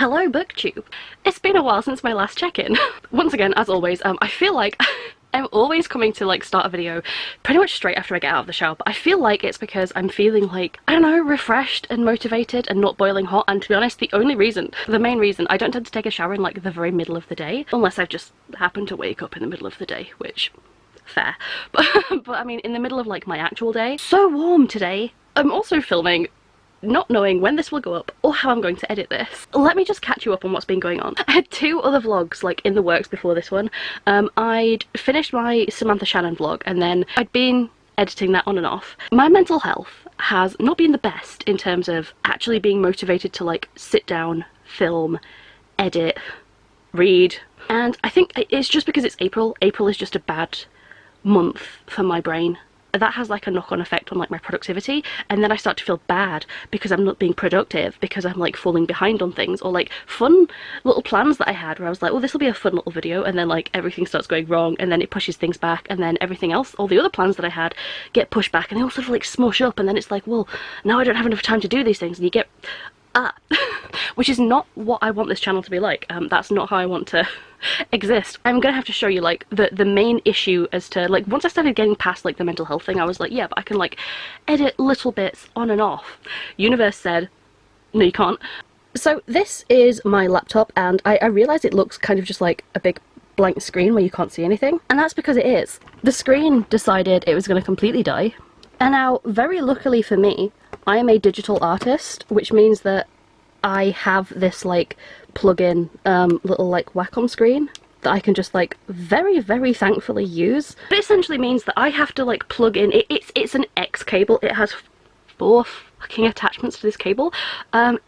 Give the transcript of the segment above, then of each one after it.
Hello booktube! It's been a while since my last check-in. Once again, as always, I feel like I'm always coming to like start a video pretty much straight after I get out of the shower, but I feel like it's because I'm feeling like, I don't know, refreshed and motivated and not boiling hot. And to be honest, the main reason I don't tend to take a shower in like the very middle of the day, unless I've just happened to wake up in the middle of the day, which fair. But I mean, in the middle of like my actual day. So warm today. I'm also filming not knowing when this will go up or how I'm going to edit this. Let me just catch you up on what's been going on. I had 2 other vlogs like in the works before this one. I'd finished my Samantha Shannon vlog and then I'd been editing that on and off. My mental health has not been the best in terms of actually being motivated to like sit down, film, edit, read, and I think it's just because it's April. April is just a bad month for my brain. That has like a knock-on effect on like my productivity, and then I start to feel bad because I'm not being productive, because I'm like falling behind on things, or like fun little plans that I had where I was like, well, this will be a fun little video, and then like everything starts going wrong, and then it pushes things back, and then everything else, all the other plans that I had get pushed back, and they all sort of like smush up, and then it's like, well, now I don't have enough time to do these things, and you get which is not what I want this channel to be like. That's not how I want to exist. I'm gonna have to show you like the main issue as to like, once I started getting past like the mental health thing, I was like, yeah, but I can like edit little bits on and off. Universe said, no you can't. So this is my laptop, and I realised it looks kind of just like a big blank screen where you can't see anything, and that's because it is. The screen decided it was going to completely die, and now very luckily for me, I am a digital artist, which means that I have this like plug-in little like Wacom screen that I can just like very thankfully use. But it essentially means that I have to like plug in, it's an X cable, it has 4 fucking attachments to this cable.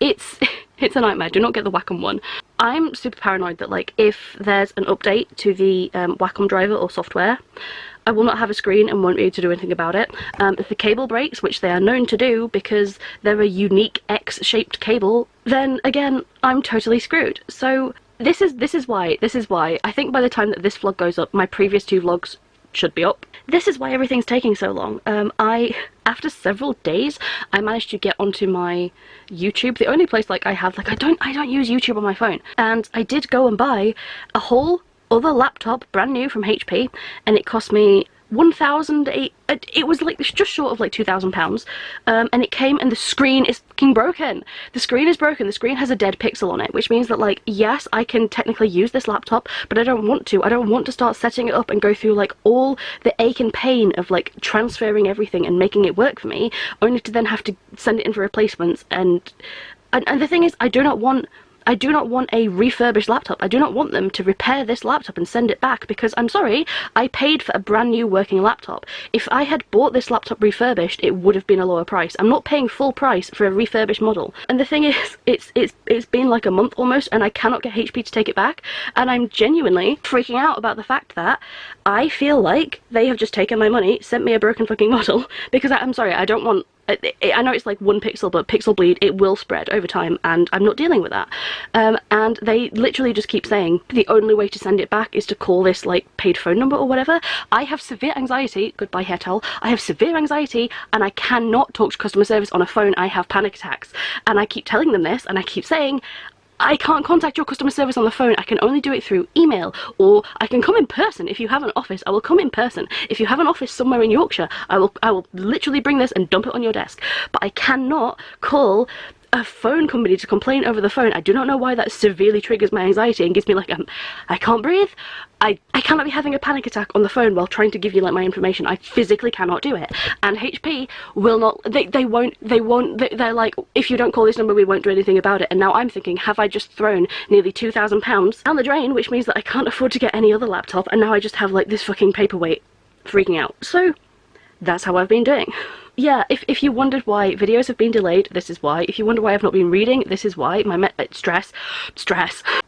It's a nightmare. Do not get the Wacom one. I'm super paranoid that like if there's an update to the Wacom driver or software, I will not have a screen and won't be able to do anything about it. If the cable breaks, which they are known to do because they're a unique X-shaped cable, then again, I'm totally screwed. So this is why I think by the time that this vlog goes up, my previous 2 vlogs should be up. This is why everything's taking so long. After several days, I managed to get onto my YouTube, the only place like I have, like I don't use YouTube on my phone, and I did go and buy a whole other laptop, brand new from HP, and it cost me it was like just short of like £2,000, and it came, and the screen is fucking broken. The screen is broken. The screen has a dead pixel on it, which means that like, yes, I can technically use this laptop, but I don't want to. I don't want to start setting it up and go through like all the ache and pain of like transferring everything and making it work for me, only to then have to send it in for replacements. And the thing is, I do not want a refurbished laptop. I do not want them to repair this laptop and send it back, because I'm sorry, I paid for a brand new working laptop. If I had bought this laptop refurbished, it would have been a lower price. I'm not paying full price for a refurbished model. And the thing is, it's been like a month almost, and I cannot get HP to take it back, and I'm genuinely freaking out about the fact that I feel like they have just taken my money, sent me a broken fucking model, because I'm sorry, I don't want... I know it's like 1 pixel, but pixel bleed, it will spread over time, and I'm not dealing with that. And they literally just keep saying the only way to send it back is to call this like paid phone number or whatever. I have severe anxiety, goodbye hair towel, I have severe anxiety, and I cannot talk to customer service on a phone. I have panic attacks, and I keep telling them this, and I keep saying, I can't contact your customer service on the phone, I can only do it through email, or I can come in person. If you have an office, I will come in person. If you have an office somewhere in Yorkshire, I will literally bring this and dump it on your desk. But I cannot call a phone company to complain over the phone. I do not know why that severely triggers my anxiety and gives me like I can't breathe. I cannot be having a panic attack on the phone while trying to give you like my information. I physically cannot do it. And HP will not, they won't, they're like, if you don't call this number, we won't do anything about it. And now I'm thinking, have I just thrown nearly £2,000 down the drain, which means that I can't afford to get any other laptop, and now I just have like this fucking paperweight, freaking out. So that's how I've been doing. Yeah, if you wondered why videos have been delayed, this is why. If you wonder why I've not been reading, this is why. My stress.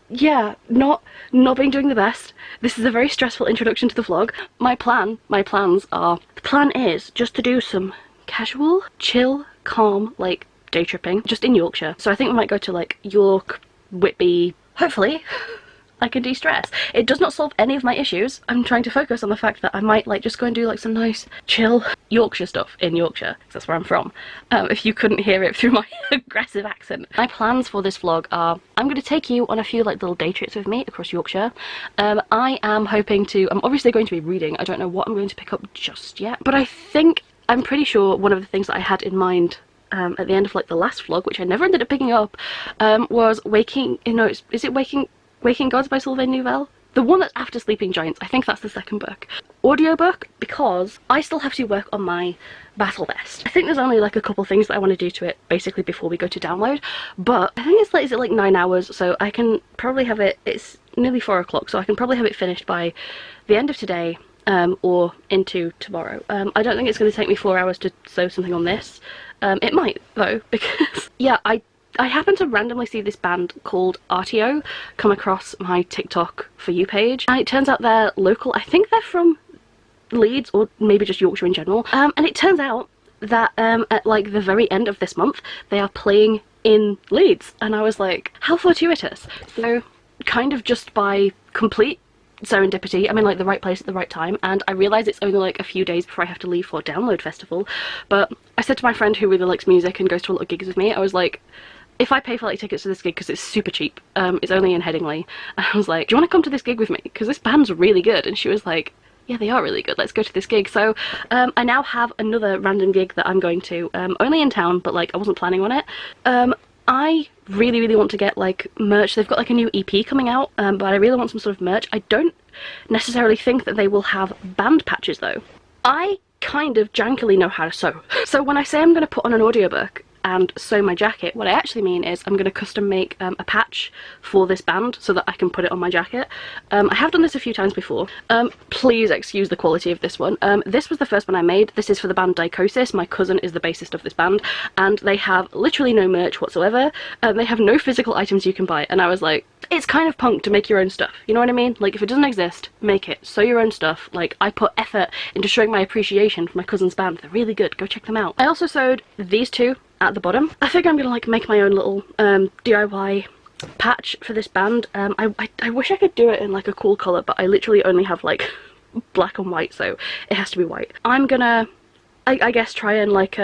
Yeah, not been doing the best. This is a very stressful introduction to the vlog. My plans are, the plan is just to do some casual, chill, calm, like day tripping, just in Yorkshire. So I think we might go to like York, Whitby, hopefully. I can de-stress. It does not solve any of my issues. I'm trying to focus on the fact that I might like just go and do like some nice chill Yorkshire stuff in Yorkshire, because that's where I'm from, if you couldn't hear it through my aggressive accent. My plans for this vlog are, I'm going to take you on a few like little day trips with me across Yorkshire. I am hoping to, I'm obviously going to be reading. I don't know what I'm going to pick up just yet, but I'm pretty sure one of the things that I had in mind at the end of like the last vlog, which I never ended up picking up, was Waking Gods by Sylvain Neuvel? The one that's after Sleeping Giants. I think that's the second book. Audiobook, because I still have to work on my battle vest. I think there's only like a couple things that I want to do to it basically before we go to download, but I think it's like, is it like 9 hours? So I can probably have it, it's nearly 4 o'clock, so I can probably have it finished by the end of today, or into tomorrow. I don't think it's going to take me 4 hours to sew something on this. It might though, because yeah, I happened to randomly see this band called Artio come across my TikTok For You page, and it turns out they're local. I think they're from Leeds, or maybe just Yorkshire in general, and it turns out that at like the very end of this month they are playing in Leeds, and I was like, how fortuitous. So kind of just by complete serendipity, I'm in like the right place at the right time, and I realised it's only like a few days before I have to leave for Download Festival. But I said to my friend who really likes music and goes to a lot of gigs with me, I was like, if I pay for like tickets to this gig, because it's super cheap, it's only in Headingley, and I was like, do you want to come to this gig with me, because this band's really good? And she was like, yeah, they are really good, let's go to this gig. So I now have another random gig that I'm going to, only in town, but like I wasn't planning on it. I really want to get like merch. They've got like a new EP coming out, but I really want some sort of merch. I don't necessarily think that they will have band patches though. I kind of jankily know how to sew. So when I say I'm going to put on an audiobook and sew my jacket, what I actually mean is I'm going to custom make a patch for this band so that I can put it on my jacket. I have done this a few times before. Please excuse the quality of this one. This was the first one I made. This is for the band Dicosis. My cousin is the bassist of this band, and they have literally no merch whatsoever. They have no physical items you can buy, and I was like, it's kind of punk to make your own stuff, you know what I mean? Like, if it doesn't exist, make it. Sew your own stuff. Like, I put effort into showing my appreciation for my cousin's band. They're really good. Go check them out. I also sewed these two at the bottom. I think I'm gonna like make my own little DIY patch for this band. I wish I could do it in like a cool colour, but I literally only have like black and white, so it has to be white. I'm gonna, I guess, try and like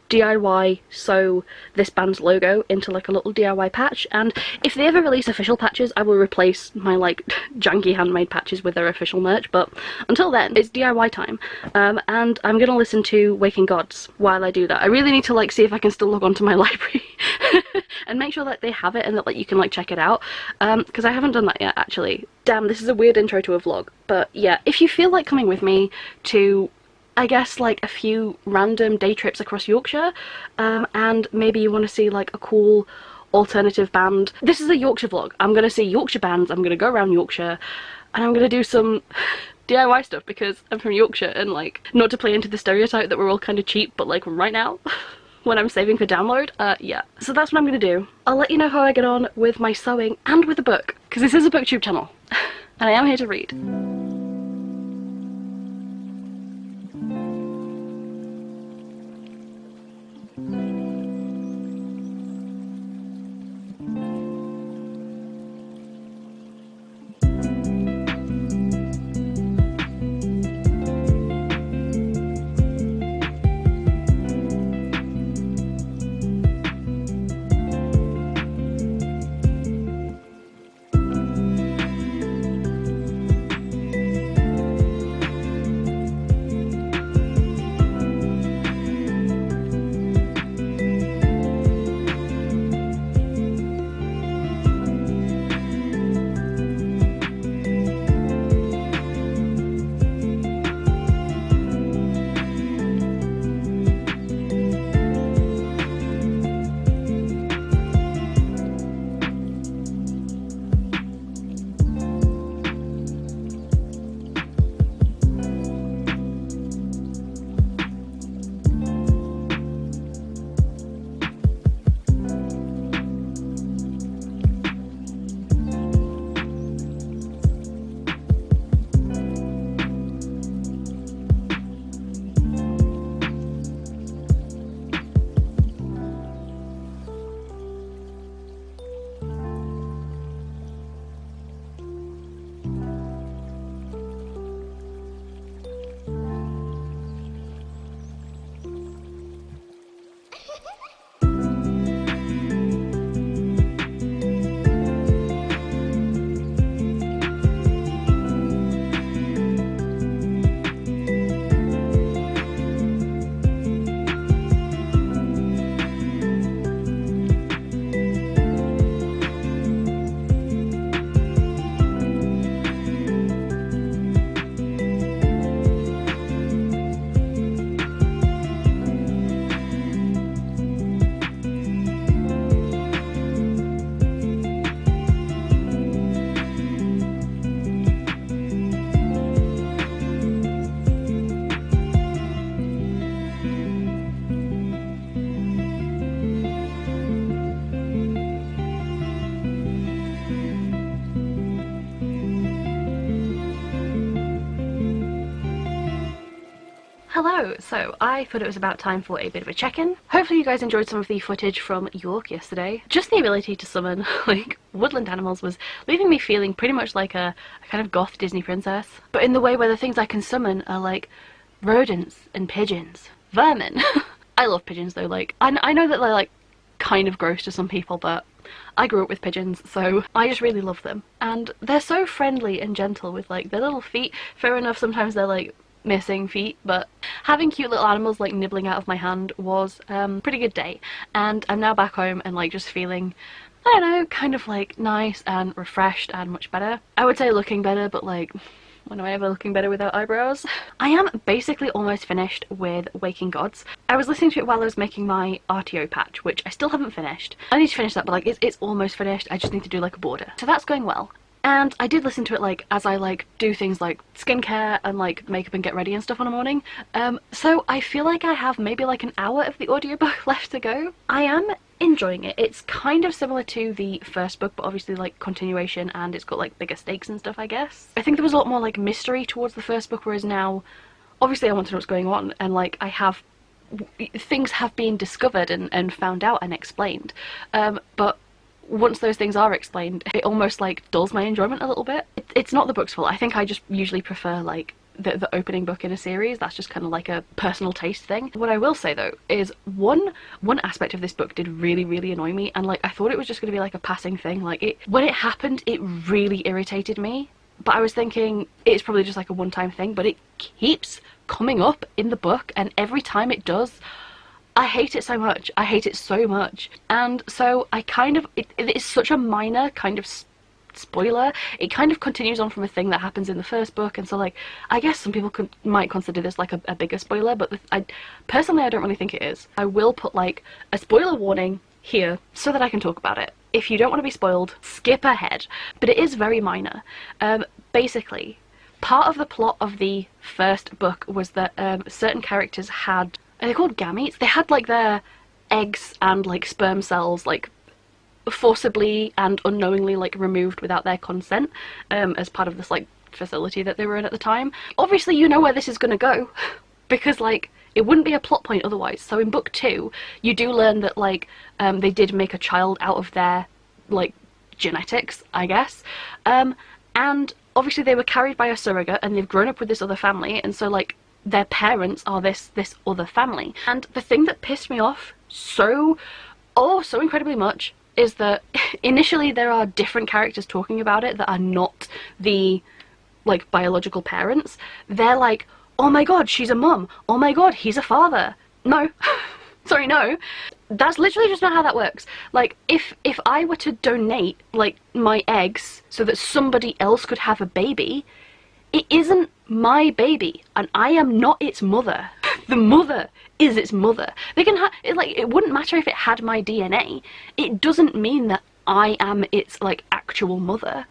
DIY sew this band's logo into like a little DIY patch, and if they ever release official patches I will replace my like janky handmade patches with their official merch, but until then it's DIY time. And I'm gonna listen to Waking Gods while I do that. I really need to like see if I can still log on to my library and make sure that they have it and that like you can like check it out, because I haven't done that yet actually. Damn, this is a weird intro to a vlog, but yeah, if you feel like coming with me to, I guess, like a few random day trips across Yorkshire, and maybe you want to see like a cool alternative band. This is a Yorkshire vlog. I'm going to see Yorkshire bands, I'm going to go around Yorkshire, and I'm going to do some DIY stuff because I'm from Yorkshire, and like, not to play into the stereotype that we're all kind of cheap, but like right now, when I'm saving for download, yeah. So that's what I'm going to do. I'll let you know how I get on with my sewing and with the book, because this is a booktube channel, and I am here to read. Hello! So I thought it was about time for a bit of a check-in. Hopefully you guys enjoyed some of the footage from York yesterday. Just the ability to summon like woodland animals was leaving me feeling pretty much like a kind of goth Disney princess. But in the way where the things I can summon are like rodents and pigeons. Vermin. I love pigeons though, like I know that they're like kind of gross to some people, but I grew up with pigeons, so I just really love them. And they're so friendly and gentle with like their little feet. Fair enough, sometimes they're like missing feet, but having cute little animals like nibbling out of my hand was a pretty good day. And I'm now back home and like just feeling, I don't know, kind of like nice and refreshed and much better. I would say looking better, but like, when am I ever looking better without eyebrows? I am basically almost finished with Waking Gods. I was listening to it while I was making my Artio patch, which I still haven't finished. I need to finish that, but like it's almost finished. I just need to do like a border. So that's going well. And I did listen to it like as I like do things like skincare and like makeup and get ready and stuff on a morning. So I feel like I have maybe like an hour of the audiobook left to go. I am enjoying it. It's kind of similar to the first book, but obviously like continuation, and it's got like bigger stakes and stuff, I guess. I think there was a lot more like mystery towards the first book, whereas now obviously I want to know what's going on, and like things have been discovered and found out and explained. But once those things are explained, it almost like dulls my enjoyment a little bit. It's not the book's fault. I think I just usually prefer like the opening book in a series. That's just kind of like a personal taste thing. What I will say though is one aspect of this book did really annoy me, and like I thought it was just going to be like a passing thing. Like when it happened, it really irritated me, but I was thinking it's probably just like a one-time thing, but it keeps coming up in the book, and every time it does, I hate it so much. I hate it so much. And so I kind of, it is such a minor kind of spoiler. It kind of continues on from a thing that happens in the first book, and so like I guess some people might consider this like a bigger spoiler, but personally I don't really think it is. I will put like a spoiler warning here so that I can talk about it. If you don't want to be spoiled, skip ahead. But it is very minor. Basically, part of the plot of the first book was that certain characters had, are they called gametes? They had like their eggs and like sperm cells like forcibly and unknowingly like removed without their consent as part of this like facility that they were in at the time. Obviously you know where this is gonna go because like it wouldn't be a plot point otherwise. So in book 2 you do learn that like they did make a child out of their like genetics, I guess, and obviously they were carried by a surrogate and they've grown up with this other family, and so like their parents are this other family. And the thing that pissed me off so incredibly much is that initially there are different characters talking about it that are not the like biological parents. They're like, oh my god, she's a mum, oh my god, he's a father. No. Sorry, no. That's literally just not how that works. Like if I were to donate like my eggs so that somebody else could have a baby, it isn't my baby, and I am not its mother. The mother is its mother. They can have it, like it wouldn't matter if it had my DNA. It doesn't mean that I am its like actual mother.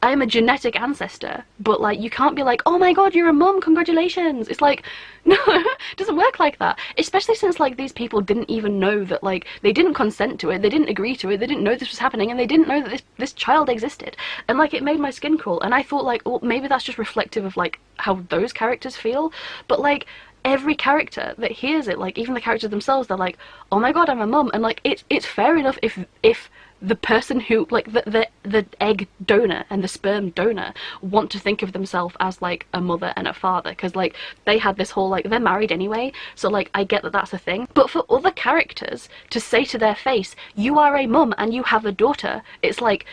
I am a genetic ancestor, but like you can't be like, oh my god, you're a mum, congratulations. It's like, no, it doesn't work like that. Especially since like these people didn't even know that, like they didn't consent to it, they didn't agree to it, they didn't know this was happening, and they didn't know that this child existed. And like it made my skin crawl, and I thought like, well, maybe that's just reflective of like how those characters feel. But like every character that hears it, like even the characters themselves, they're like, oh my god, I'm a mum. And like it's fair enough if the person who like the egg donor and the sperm donor want to think of themselves as like a mother and a father, because like they had this whole like they're married anyway, so like I get that that's a thing. But for other characters to say to their face, you are a mum and you have a daughter, it's like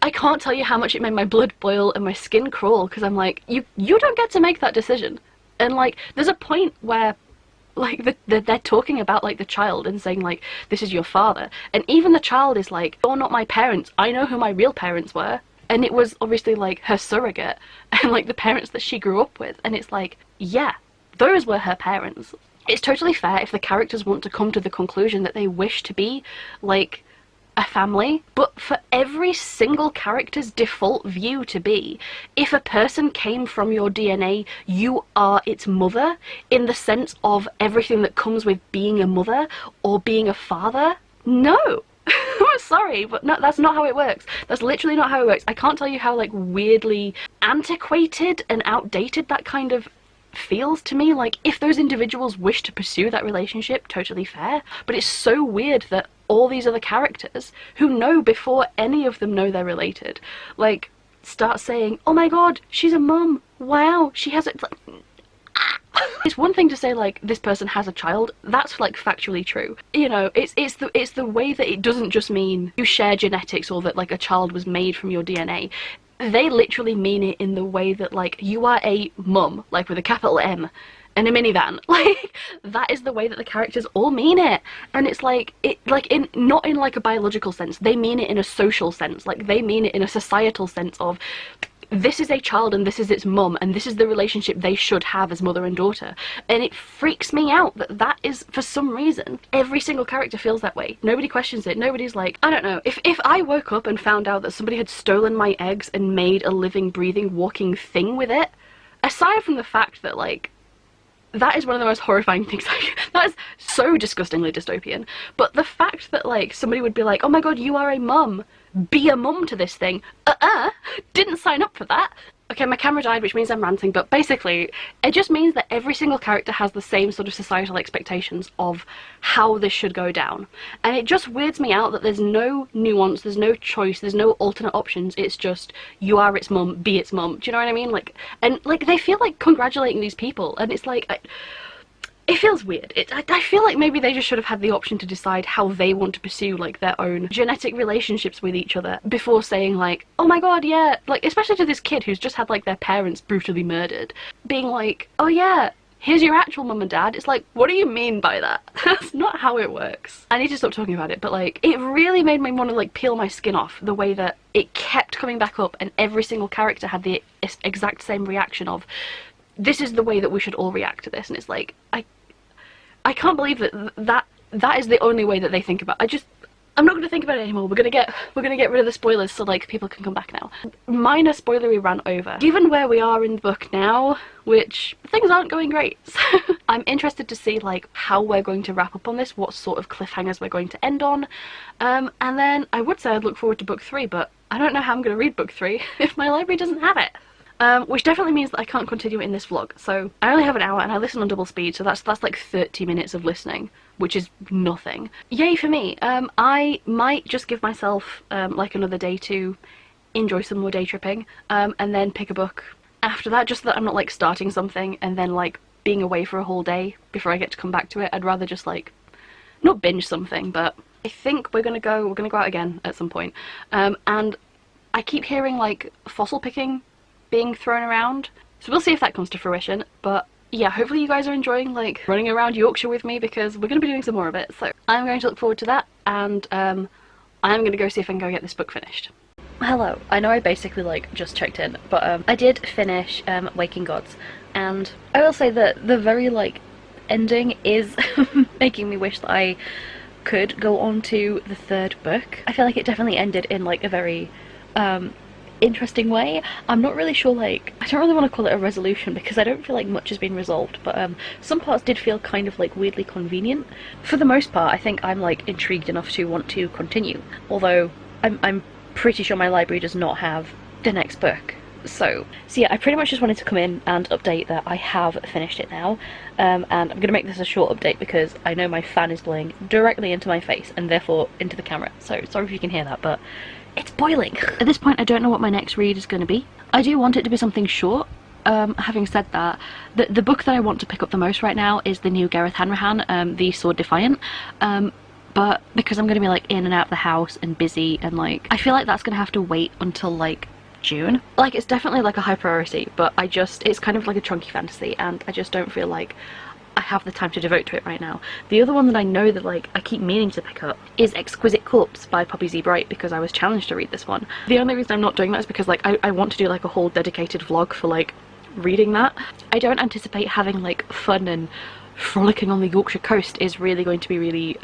I can't tell you how much it made my blood boil and my skin crawl, because I'm like, you don't get to make that decision. And like there's a point where like they're talking about like the child and saying like, this is your father, and even the child is like, you're not my parents, I know who my real parents were. And it was obviously like her surrogate and like the parents that she grew up with, and it's like, yeah, those were her parents. It's totally fair if the characters want to come to the conclusion that they wish to be like a family, but for every single character's default view to be, if a person came from your DNA, you are its mother, in the sense of everything that comes with being a mother or being a father. No. I'm sorry, but no, that's not how it works. That's literally not how it works. I can't tell you how like weirdly antiquated and outdated that kind of feels to me like if those individuals wish to pursue that relationship, totally fair, but it's so weird that all these other characters who know before any of them know they're related, like, start saying, oh my god, she's a mum, wow, she has a... It's one thing to say like this person has a child, that's like factually true, you know. It's the way that it doesn't just mean you share genetics or that like a child was made from your DNA. They literally mean it in the way that like you are a mum, like with a capital M, in a minivan. Like, that is the way that the characters all mean it. And it's like, not in like a biological sense, they mean it in a social sense, like they mean it in a societal sense of, this is a child and this is its mum and this is the relationship they should have as mother and daughter. And it freaks me out that that is, for some reason, every single character feels that way. Nobody questions it. Nobody's like, I don't know, if I woke up and found out that somebody had stolen my eggs and made a living, breathing, walking thing with it, aside from the fact that like, that is one of the most horrifying things. That is so disgustingly dystopian. But the fact that like somebody would be like, oh my god, you are a mum, be a mum to this thing. Didn't sign up for that. Okay, my camera died, which means I'm ranting, but basically it just means that every single character has the same sort of societal expectations of how this should go down. And it just weirds me out that there's no nuance, there's no choice, there's no alternate options. It's just, you are its mum, be its mum. Do you know what I mean? Like, and like they feel like congratulating these people, and it's like, it feels weird. I feel like maybe they just should have had the option to decide how they want to pursue like their own genetic relationships with each other before saying like, oh my god, yeah, like especially to this kid who's just had like their parents brutally murdered, being like, oh yeah, here's your actual mum and dad. It's like, what do you mean by that? That's not how it works. I need to stop talking about it, but like, it really made me want to like peel my skin off the way that it kept coming back up and every single character had the exact same reaction of, this is the way that we should all react to this. And it's like, I can't believe that is the only way that they think about it. I'm not going to think about it anymore. We're gonna get rid of the spoilers so like people can come back now. Minor spoilery rant over. Given where we are in the book now, which things aren't going great, so I'm interested to see like how we're going to wrap up on this, what sort of cliffhangers we're going to end on, and then I would say I'd look forward to book 3, but I don't know how I'm going to read book 3 if my library doesn't have it. Which definitely means that I can't continue it in this vlog. So I only have an hour and I listen on double speed, so that's like 30 minutes of listening, which is nothing. Yay for me. I might just give myself like another day to enjoy some more day tripping, and then pick a book after that, just so that I'm not like starting something and then like being away for a whole day before I get to come back to it. I'd rather just like, not binge something, but I think we're gonna go out again at some point. And I keep hearing like fossil picking being thrown around, so we'll see if that comes to fruition. But yeah, hopefully you guys are enjoying like running around Yorkshire with me, because we're going to be doing some more of it, so I'm going to look forward to that. And I'm going to go see if I can go get this book finished. Hello, I know I basically like just checked in, but I did finish Waking Gods, and I will say that the very like ending is making me wish that I could go on to the 3rd book. I feel like it definitely ended in like a very interesting way. I'm not really sure, like, I don't really want to call it a resolution because I don't feel like much has been resolved, but some parts did feel kind of like weirdly convenient. For the most part, I think I'm like intrigued enough to want to continue, although I'm pretty sure my library does not have the next book. So yeah, I pretty much just wanted to come in and update that I have finished it now, and I'm going to make this a short update because I know my fan is blowing directly into my face and therefore into the camera, so sorry if you can hear that, but it's boiling. At this point I don't know what my next read is going to be. I do want it to be something short. Having said that, the book that I want to pick up the most right now is the new Gareth Hanrahan, The Sword Defiant, but because I'm going to be like in and out of the house and busy, and like I feel like that's going to have to wait until like June. Like, it's definitely like a high priority, but it's kind of like a chunky fantasy and I just don't feel like I have the time to devote to it right now. The other one that I know that like I keep meaning to pick up is Exquisite Corpse by Poppy Z. Bright, because I was challenged to read this one. The only reason I'm not doing that is because like I want to do like a whole dedicated vlog for like reading that. I don't anticipate having like fun and frolicking on the Yorkshire coast is really going to be really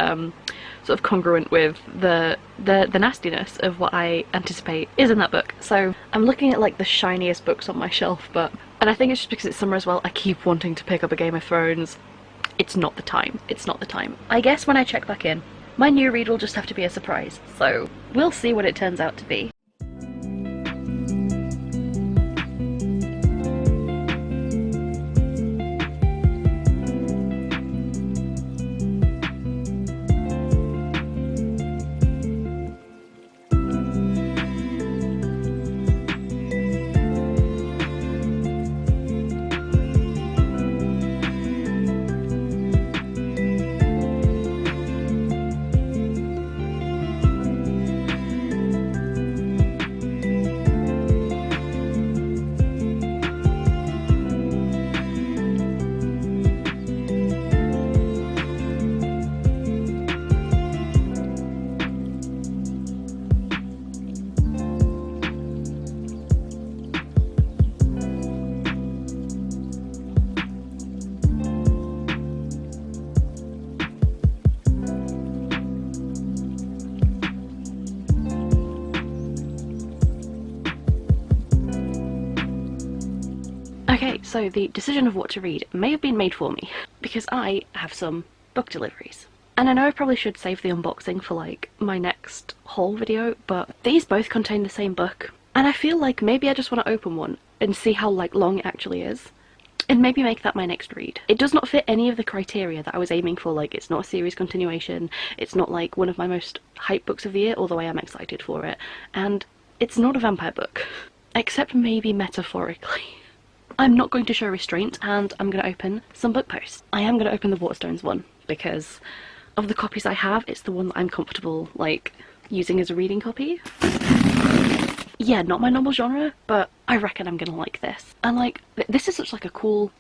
sort of congruent with the nastiness of what I anticipate is in that book. So I'm looking at like the shiniest books on my shelf, and I think it's just because it's summer as well, I keep wanting to pick up a Game of Thrones. It's not the time. It's not the time. I guess when I check back in, my new read will just have to be a surprise, so we'll see what it turns out to be. Okay, so the decision of what to read may have been made for me, because I have some book deliveries. And I know I probably should save the unboxing for like my next haul video, but these both contain the same book. And I feel like maybe I just want to open one and see how like long it actually is. And maybe make that my next read. It does not fit any of the criteria that I was aiming for, like it's not a series continuation, it's not like one of my most hyped books of the year, although I am excited for it, and it's not a vampire book, except maybe metaphorically. I'm not going to show restraint, and I'm going to open some book posts. I am going to open the Waterstones one, because of the copies I have, it's the one that I'm comfortable like using as a reading copy. Yeah, not my normal genre, but I reckon I'm gonna like this. And like, this is such like a cool,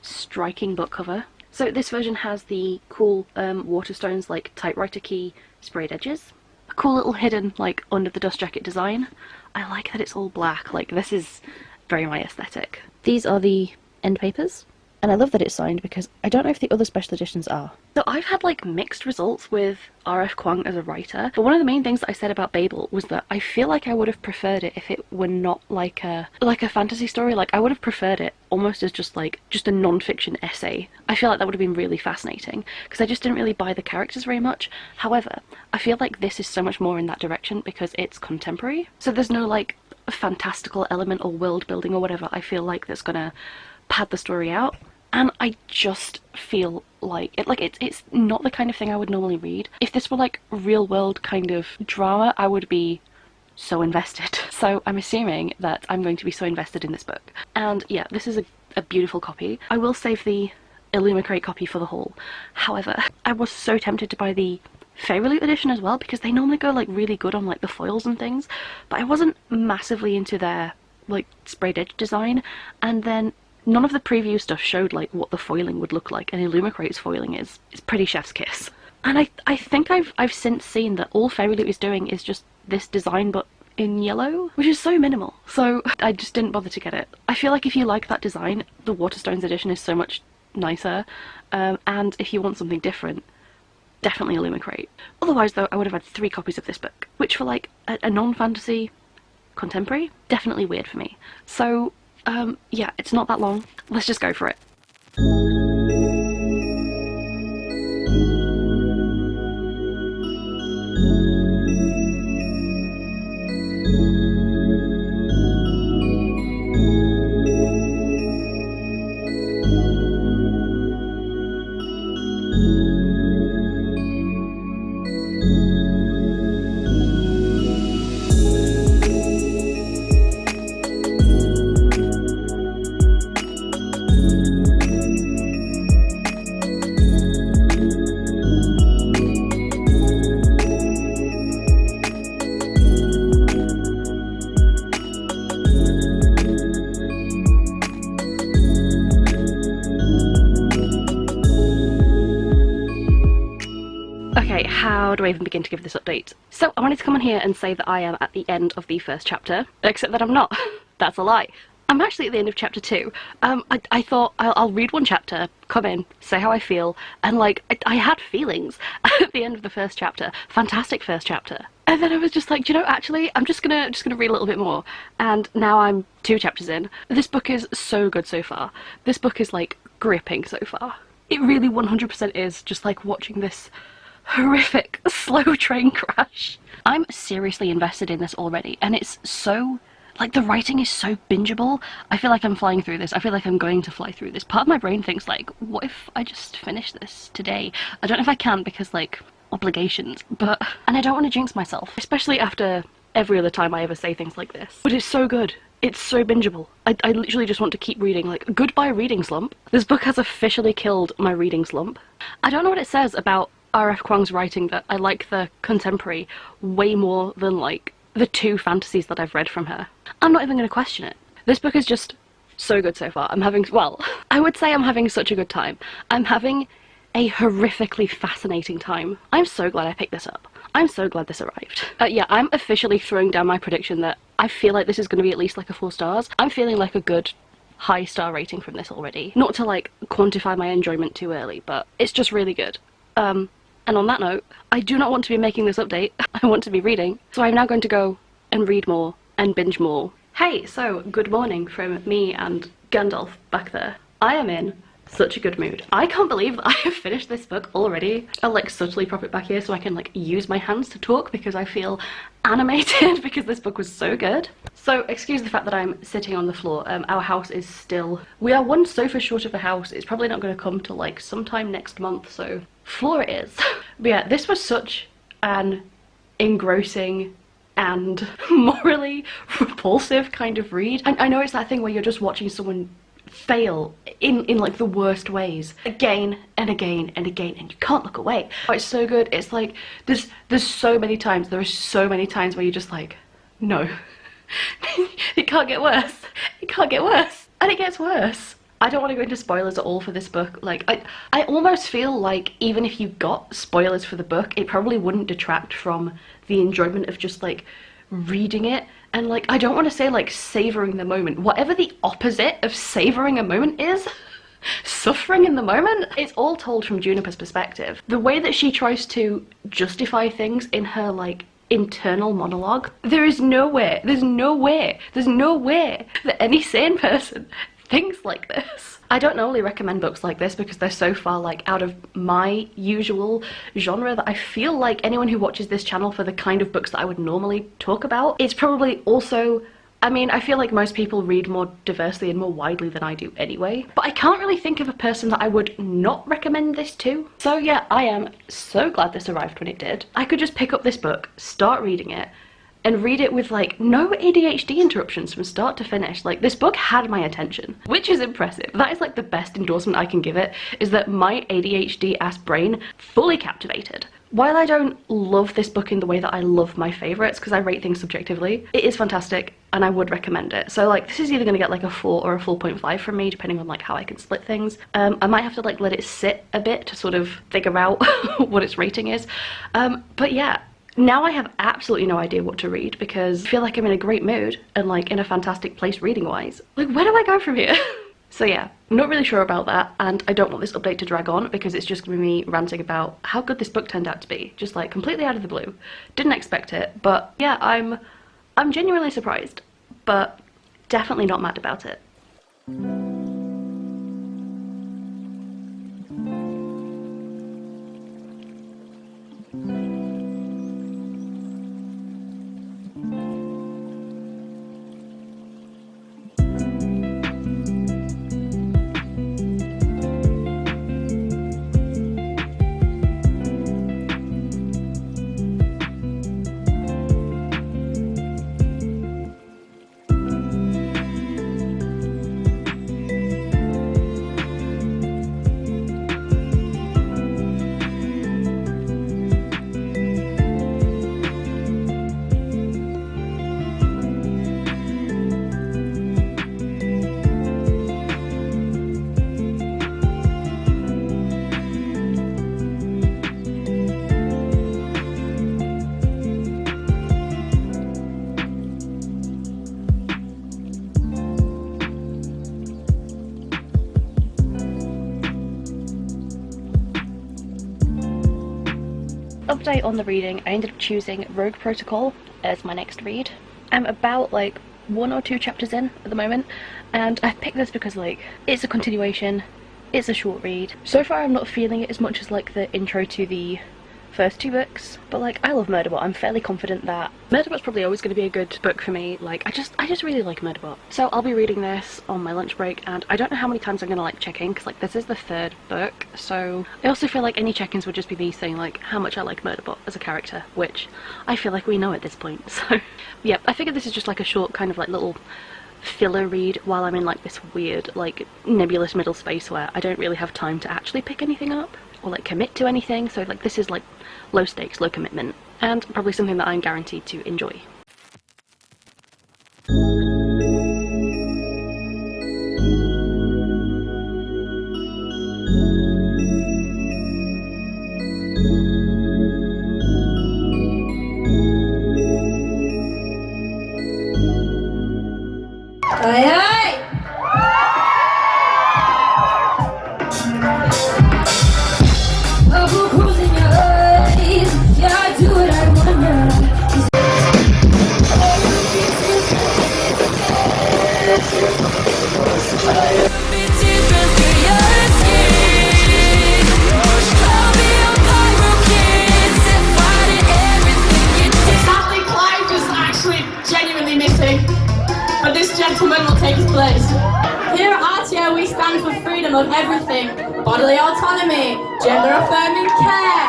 striking book cover. So this version has the cool Waterstones like typewriter key sprayed edges. A cool little hidden like under the dust jacket design. I like that it's all black, like this is very my aesthetic. These are the end papers. And I love that it's signed because I don't know if the other special editions are. So I've had like mixed results with R.F. Kuang as a writer, but one of the main things that I said about Babel was that I feel like I would have preferred it if it were not like a fantasy story. Like I would have preferred it almost as just a non-fiction essay. I feel like that would have been really fascinating because I just didn't really buy the characters very much. However, I feel like this is so much more in that direction because it's contemporary. So there's no like fantastical element or world building or whatever I feel like that's gonna pad the story out. And I just feel like it's not the kind of thing I would normally read. If this were like real world kind of drama, I would be so invested. So I'm assuming that I'm going to be so invested in this book. And yeah, this is a beautiful copy. I will save the Illumicrate copy for the haul. However, I was so tempted to buy the Fairy Loot edition as well because they normally go like really good on like the foils and things, but I wasn't massively into their like sprayed edge design, and then none of the preview stuff showed like what the foiling would look like, and Illumicrate's foiling is pretty chef's kiss. And I think I've since seen that all Fairy Loot is doing is just this design but in yellow, which is so minimal. So I just didn't bother to get it. I feel like if you like that design, the Waterstones edition is so much nicer, and if you want something different, definitely Illumicrate. Otherwise though, I would have had 3 copies of this book, which for like a non-fantasy contemporary, definitely weird for me. So yeah, it's not that long. Let's just go for it. Okay, how do I even begin to give this update? So I wanted to come on here and say that I am at the end of the first chapter, except that I'm not. That's a lie. I'm actually at the end of chapter 2. I thought I'll read one chapter, come in, say how I feel, and like, I had feelings at the end of the first chapter. Fantastic first chapter. And then I was just like, you know, actually, I'm just gonna read a little bit more. And now I'm 2 chapters in. This book is so good so far. This book is like gripping so far. It really 100% is just like watching this horrific slow train crash. I'm seriously invested in this already, and it's so, like, the writing is so bingeable. I feel like I'm flying through this. I feel like I'm going to fly through this. Part of my brain thinks like, what if I just finish this today? I don't know if I can because like obligations, but, and I don't want to jinx myself, especially after every other time I ever say things like this. But it's so good. It's so bingeable. I literally just want to keep reading. Like, goodbye reading slump. This book has officially killed my reading slump. I don't know what it says about R.F. Kuang's writing, but I like the contemporary way more than like the 2 fantasies that I've read from her. I'm not even going to question it. This book is just so good so far. I'm having, well, I would say I'm having such a good time. I'm having a horrifically fascinating time. I'm so glad I picked this up. I'm so glad this arrived. Yeah, I'm officially throwing down my prediction that I feel like this is going to be at least like a 4 stars. I'm feeling like a good high star rating from this already. Not to like quantify my enjoyment too early, but it's just really good. And on that note, I do not want to be making this update. I want to be reading. So I'm now going to go and read more and binge more Hey, so good morning from me and Gandalf back there. I am in such a good mood. I can't believe that I have finished this book already. I'll like subtly prop it back here so I can like use my hands to talk because I feel animated because this book was so good. So excuse the fact that I'm sitting on the floor. Our house is still, we are one sofa short of a house. It's probably not going to come till like sometime next month, so floor it is. But yeah, this was such an engrossing and morally repulsive kind of read. And I know it's that thing where you're just watching someone fail in like the worst ways again and again and again, and you can't look away. Oh, it's so good. It's like there's so many times, there are so many times where you're just like, no. It can't get worse. It can't get worse. And it gets worse. I don't want to go into spoilers at all for this book. Like, I almost feel like even if you got spoilers for the book, it probably wouldn't detract from the enjoyment of just like reading it. And like, I don't want to say like savoring the moment. Whatever the opposite of savoring a moment is, suffering in the moment. It's all told from Juniper's perspective. The way that she tries to justify things in her like internal monologue, there's no way that any sane person thinks like this. I don't normally recommend books like this because they're so far like out of my usual genre that I feel like anyone who watches this channel for the kind of books that I would normally talk about, it's probably also, I mean, I feel like most people read more diversely and more widely than I do anyway, but I can't really think of a person that I would not recommend this to. So yeah, I am so glad this arrived when it did. I could just pick up this book, start reading it, and read it with like no ADHD interruptions from start to finish. Like, this book had my attention, which is impressive. That is like the best endorsement I can give it, is that my ADHD ass brain fully captivated. While I don't love this book in the way that I love my favourites, because I rate things subjectively, it is fantastic and I would recommend it. So like, this is either going to get like a 4 or a 4.5 from me, depending on like how I can split things. I might have to like let it sit a bit to sort of figure out what its rating is. But yeah, now I have absolutely no idea what to read because I feel like I'm in a great mood and like in a fantastic place reading wise. Like, where do I go from here? So yeah, I'm not really sure about that, and I don't want this update to drag on because it's just gonna be me ranting about how good this book turned out to be, just like completely out of the blue. Didn't expect it, but yeah, I'm genuinely surprised, but definitely not mad about it. Update on the reading, I ended up choosing Rogue Protocol as my next read. I'm about like 1 or 2 chapters in at the moment, and I've picked this because like it's a continuation, it's a short read. So far I'm not feeling it as much as like the intro to the first 2 books, but like I love Murderbot. I'm fairly confident that Murderbot's probably always going to be a good book for me. Like I just really like Murderbot. So I'll be reading this on my lunch break, and I don't know how many times I'm going to like check in because like this is the 3rd book, so I also feel like any check-ins would just be me saying like how much I like Murderbot as a character, which I feel like we know at this point. So yeah, I figured this is just like a short kind of like little filler read while I'm in like this weird like nebulous middle space where I don't really have time to actually pick anything up or like commit to anything. So like this is like low stakes, low commitment, and probably something that I'm guaranteed to enjoy. waiting, but this gentleman will take his place. Here at Artio, we stand for freedom of everything. Bodily autonomy, gender-affirming care,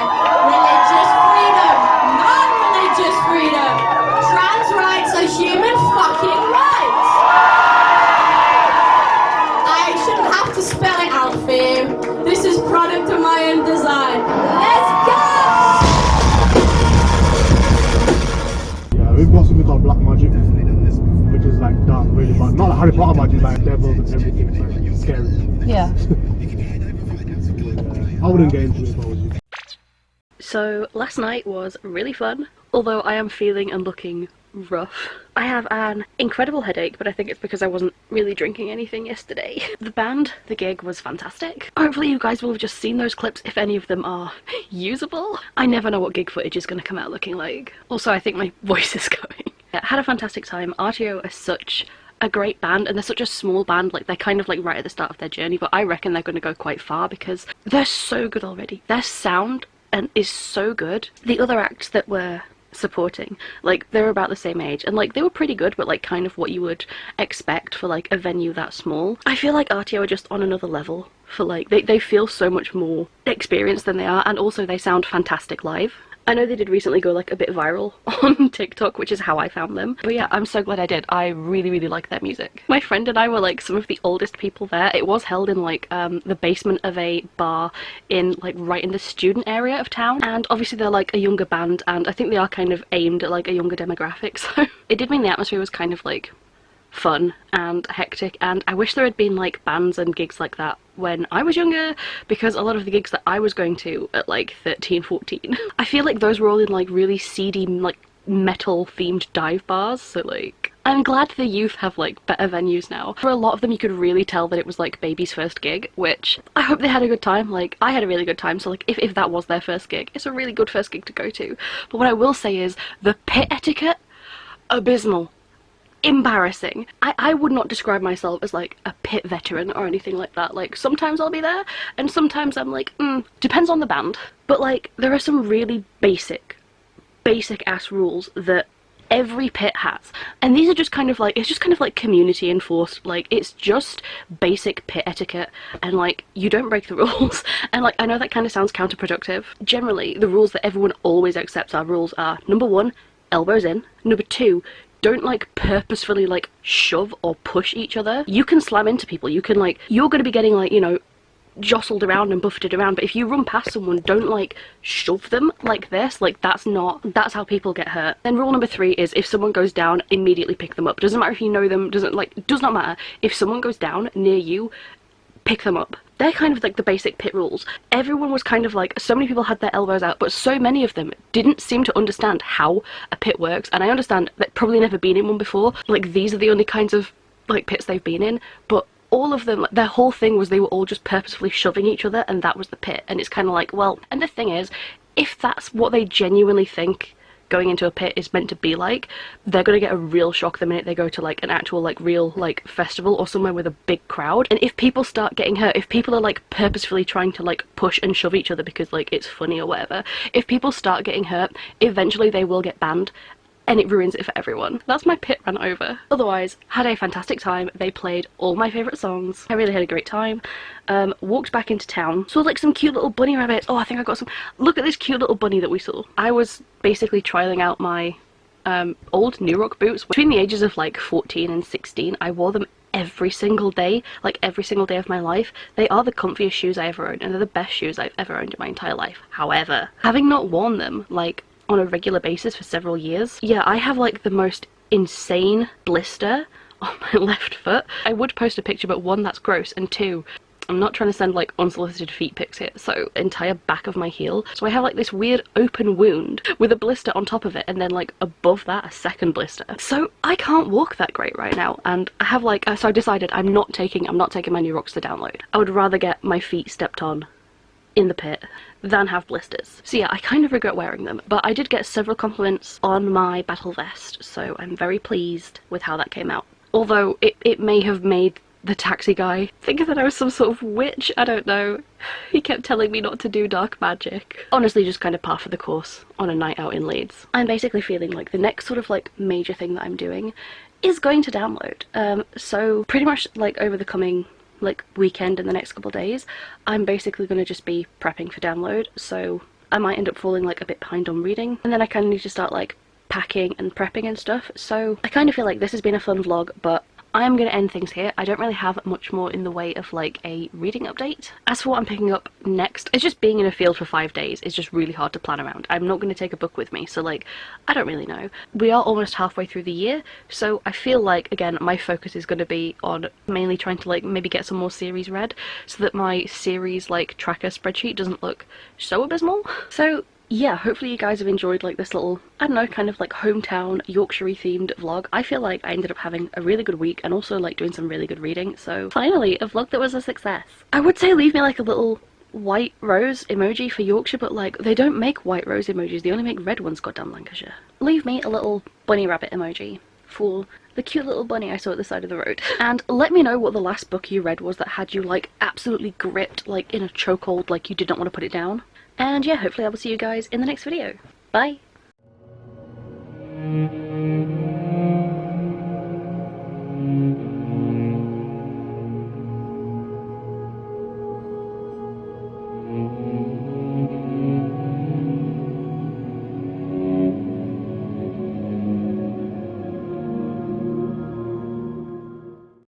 religious freedom, non-religious freedom, trans rights are human fucking rights. I shouldn't have to spell it out for you. This is product of my own design. Let's go! Yeah, we've got something called black magic, which is like dark, really bad. Not like Harry Potter magic, like devils and everything. It's like scary. Yeah. I wouldn't get into it if I was you. So last night was really fun, although I am feeling and looking rough. I have an incredible headache, but I think it's because I wasn't really drinking anything yesterday. The band, the gig was fantastic. Hopefully you guys will have just seen those clips if any of them are usable. I never know what gig footage is going to come out looking like. Also, I think my voice is going. I had a fantastic time. Artio are such a great band, and they're such a small band, like they're kind of like right at the start of their journey, but I reckon they're going to go quite far because they're so good already. Their sound is so good. The other acts that were supporting, like they're about the same age, and like they were pretty good, but like kind of what you would expect for like a venue that small. I feel like Artio are just on another level for like they feel so much more experienced than they are, and also they sound fantastic live. I know they did recently go like a bit viral on TikTok, which is how I found them. But yeah, I'm so glad I did. I really like their music. My friend and I were like some of the oldest people there. It was held in like the basement of a bar in like right in the student area of town. And obviously they're like a younger band, and I think they are kind of aimed at like a younger demographic. So it did mean the atmosphere was kind of like fun and hectic, and I wish there had been like bands and gigs like that when I was younger, because a lot of the gigs that I was going to at like 13, 14, I feel like those were all in like really seedy like metal themed dive bars. So like I'm glad the youth have like better venues now. For a lot of them you could really tell that it was like baby's first gig, which I hope they had a good time. Like I had a really good time, so like if that was their first gig, it's a really good first gig to go to. But what I will say is the pit etiquette, abysmal. Embarrassing. I would not describe myself as like a pit veteran or anything like that. Like sometimes I'll be there and sometimes I'm like, depends on the band. But like there are some really basic ass rules that every pit has, and these are just kind of like, it's just kind of like community enforced. Like it's just basic pit etiquette, and like you don't break the rules. And like I know that kind of sounds counterproductive. Generally the rules that everyone always accepts are rules are: number one, elbows in; number two, don't like purposefully like shove or push each other. You can slam into people, you can like, you're going to be getting like, you know, jostled around and buffeted around, but if you run past someone, don't like shove them like this. Like that's how people get hurt. Then rule number three is if someone goes down, immediately pick them up. Doesn't matter if you know them, does not matter. If someone goes down near you, pick them up. They're kind of like the basic pit rules. Everyone was kind of like, so many people had their elbows out, but so many of them didn't seem to understand how a pit works. And I understand that probably never been in one before. Like these are the only kinds of like pits they've been in, but all of them, like, their whole thing was they were all just purposefully shoving each other, and that was the pit. And it's kind of like, well, and the thing is, if that's what they genuinely think going into a pit is meant to be like, they're gonna get a real shock the minute they go to like an actual like real like festival or somewhere with a big crowd. And if people start getting hurt, if people are like purposefully trying to like push and shove each other because like it's funny or whatever, if people start getting hurt, eventually they will get banned, and it ruins it for everyone. That's my pit rant over. Otherwise, had a fantastic time. They played all my favourite songs. I really had a great time. Walked back into town, saw like some cute little bunny rabbits. Oh, I think I got some. Look at this cute little bunny that we saw. I was basically trialling out my old New Rock boots. Between the ages of like 14 and 16, I wore them every single day, like every single day of my life. They are the comfiest shoes I ever owned, and they're the best shoes I've ever owned in my entire life. However, having not worn them like on a regular basis for several years, yeah, I have like the most insane blister on my left foot. I would post a picture, but one, that's gross, and two, I'm not trying to send like unsolicited feet pics here. So entire back of my heel, so I have like this weird open wound with a blister on top of it, and then like above that a second blister. So I can't walk that great right now, and I have like so I decided I'm not taking my New Rocks to download. I would rather get my feet stepped on in the pit than have blisters. So yeah, I kind of regret wearing them, but I did get several compliments on my battle vest, so I'm very pleased with how that came out. Although it may have made the taxi guy think that I was some sort of witch, I don't know. He kept telling me not to do dark magic. Honestly, just kind of par for the course on a night out in Leeds. I'm basically feeling like the next sort of like major thing that I'm doing is going to download. So pretty much like over the coming like weekend and the next couple of days, I'm basically going to just be prepping for download, so I might end up falling like a bit behind on reading, and then I kind of need to start like packing and prepping and stuff. So I kind of feel like this has been a fun vlog, but I am going to end things here. I don't really have much more in the way of like a reading update. As for what I'm picking up next, it's just being in a field for 5 days is just really hard to plan around. I'm not going to take a book with me, so like I don't really know. We are almost halfway through the year, so I feel like again my focus is going to be on mainly trying to like maybe get some more series read so that my series like tracker spreadsheet doesn't look so abysmal. So yeah, hopefully you guys have enjoyed like this little, I don't know, kind of like hometown Yorkshire themed vlog. I feel like I ended up having a really good week and also like doing some really good reading, so finally a vlog that was a success. I would say leave me like a little white rose emoji for Yorkshire, but like they don't make white rose emojis, they only make red ones, goddamn Lancashire. Leave me a little bunny rabbit emoji for the cute little bunny I saw at the side of the road. And let me know what the last book you read was that had you like absolutely gripped, like in a chokehold, like you did not want to put it down. And yeah, hopefully I will see you guys in the next video. Bye!